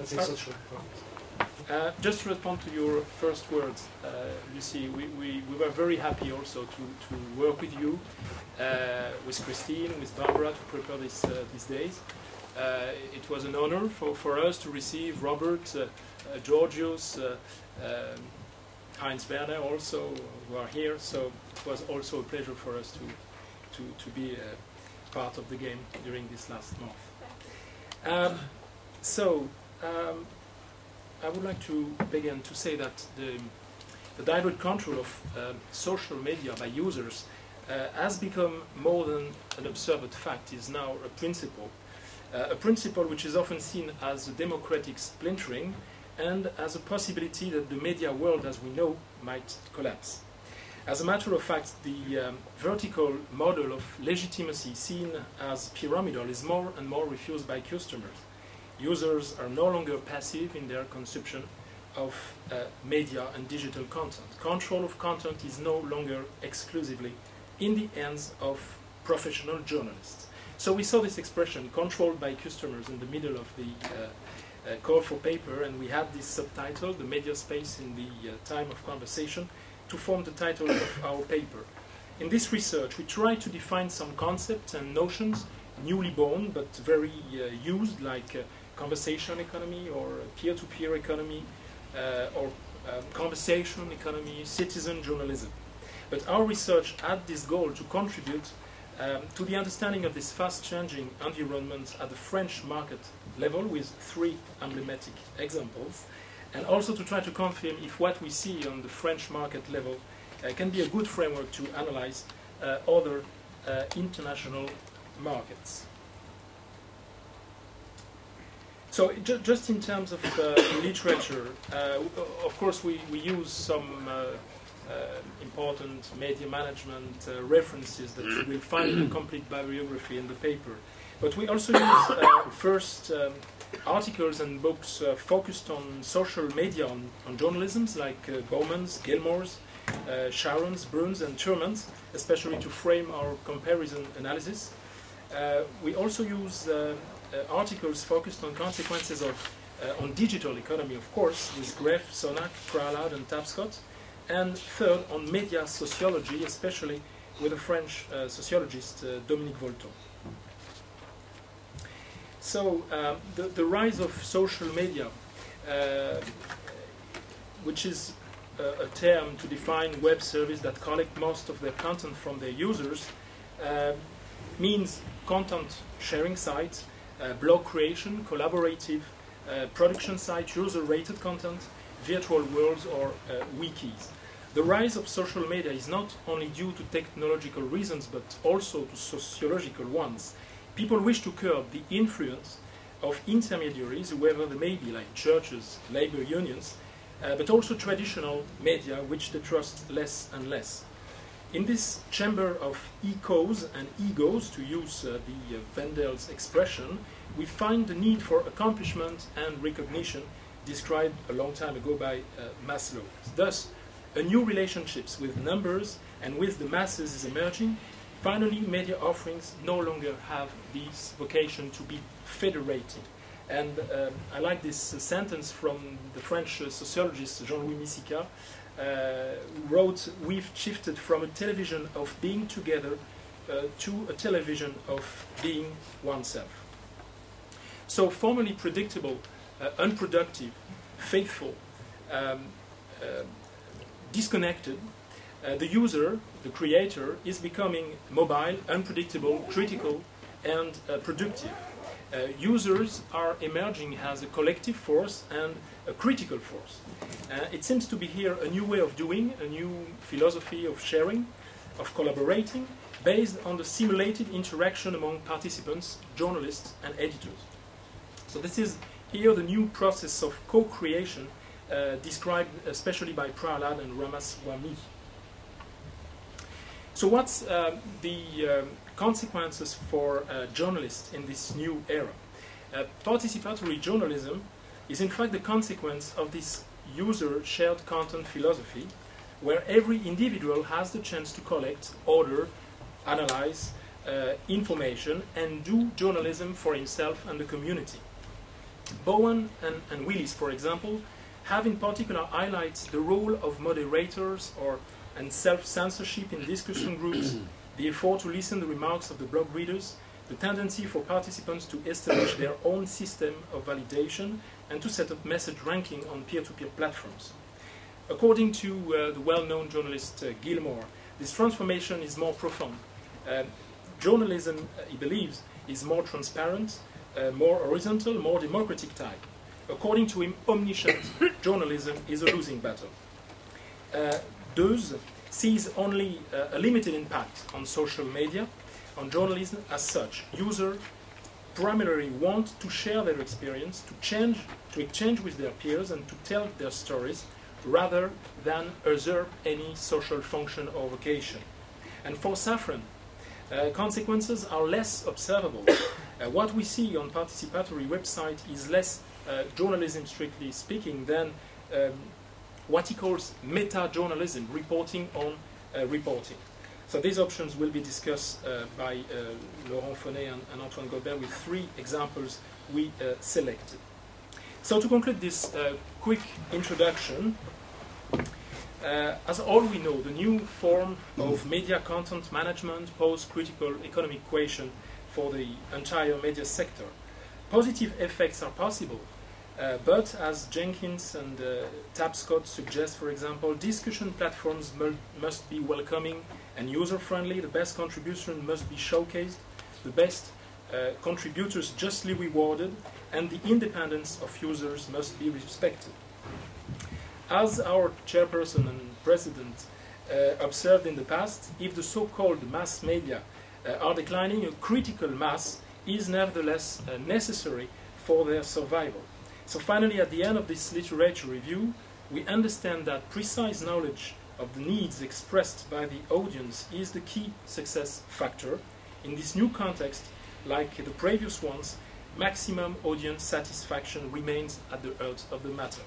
That's essential. Just to respond to your first words, Lucy, we were very happy also to work with you, with Christine, with Barbara to prepare these days. It was an honor for us to receive Robert, Georgios, Heinz Werner also, who are here, so it was also a pleasure for us to be part of the game during this last month. I would like to begin to say that the direct control of social media by users has become more than an observed fact, is now a principle which is often seen as a democratic splintering and as a possibility that the media world as we know might collapse. As a matter of fact, the vertical model of legitimacy seen as pyramidal is more and more refused by customers. Users are no longer passive in their consumption of media and digital content. Control of content is no longer exclusively in the hands of professional journalists. So we saw this expression, controlled by customers, in the middle of the call for paper, and we had this subtitle, the media space in the time of conversation, to form the title of our paper. In this research, we try to define some concepts and notions newly born but very used, like conversation economy or peer-to-peer economy or conversation economy, citizen journalism. But our research had this goal to contribute to the understanding of this fast-changing environment at the French market level with 3 emblematic examples, and also to try to confirm if what we see on the French market level can be a good framework to analyze other international markets. So just in terms of literature, of course we use some important media management references that you will find in the complete bibliography in the paper. But we also use first articles and books focused on social media, on journalisms, like Bowman's, Gilmore's, Sharon's, Bruns, and Thurman's, especially to frame our comparison analysis. We also use articles focused on consequences of on digital economy, of course, with Greff, Sonak, Prahlad, and Tapscott. And third, on media sociology, especially with the French sociologist Dominique Volton. So the rise of social media, which is a term to define web service that collect most of their content from their users, means content sharing sites, blog creation, collaborative production sites, user-rated content, virtual worlds, or wikis. The rise of social media is not only due to technological reasons, but also to sociological ones. People wish to curb the influence of intermediaries, whoever they may be, like churches, labor unions, but also traditional media, which they trust less and less. In this chamber of ecos and egos, to use the Vendel's expression, we find the need for accomplishment and recognition described a long time ago by Maslow. Thus, a new relationships with numbers and with the masses is emerging. Finally, media offerings no longer have this vocation to be federated. And I like this sentence from the French sociologist Jean-Louis Missica, who wrote, "We've shifted from a television of being together to a television of being oneself." So formerly predictable, unproductive, faithful, disconnected, the user, the creator, is becoming mobile, unpredictable, critical, and productive. Users are emerging as a collective force and a critical force. It seems to be here a new way of doing, a new philosophy of sharing, of collaborating, based on the simulated interaction among participants, journalists, and editors. So this is here the new process of co-creation described especially by Prahlad and Ramaswamy. So what's the consequences for journalists in this new era? Participatory journalism is in fact the consequence of this user-shared content philosophy, where every individual has the chance to collect, order, analyze information, and do journalism for himself and the community. Bowen and Willis, for example, have in particular highlighted the role of moderators and self-censorship in discussion groups, the effort to listen to the remarks of the blog readers, the tendency for participants to establish their own system of validation and to set up message ranking on peer-to-peer platforms. According to the well-known journalist Gilmore, this transformation is more profound. Journalism, he believes, is more transparent, more horizontal, more democratic type. According to him, omniscient journalism is a losing battle. Deleuze sees only a limited impact on social media, on journalism as such. Users primarily want to share their experience, to exchange with their peers and to tell their stories rather than usurp any social function or vocation. And for Safran, consequences are less observable. What we see on participatory website is less journalism, strictly speaking, than what he calls meta-journalism, reporting on reporting. So these options will be discussed by Laurent Fonet and Antoine Goldberg with 3 examples we selected. So to conclude this quick introduction, as all we know, the new form of media content management poses critical economic question for the entire media sector. Positive effects are possible, but as Jenkins and Tapscott suggest, for example, discussion platforms must be welcoming and user-friendly, the best contribution must be showcased, the best contributors justly rewarded, and the independence of users must be respected. As our chairperson and president observed in the past, if the so-called mass media are declining, a critical mass is nevertheless necessary for their survival. So finally, at the end of this literature review, we understand that precise knowledge of the needs expressed by the audience is the key success factor. In this new context, like the previous ones, maximum audience satisfaction remains at the heart of the matter.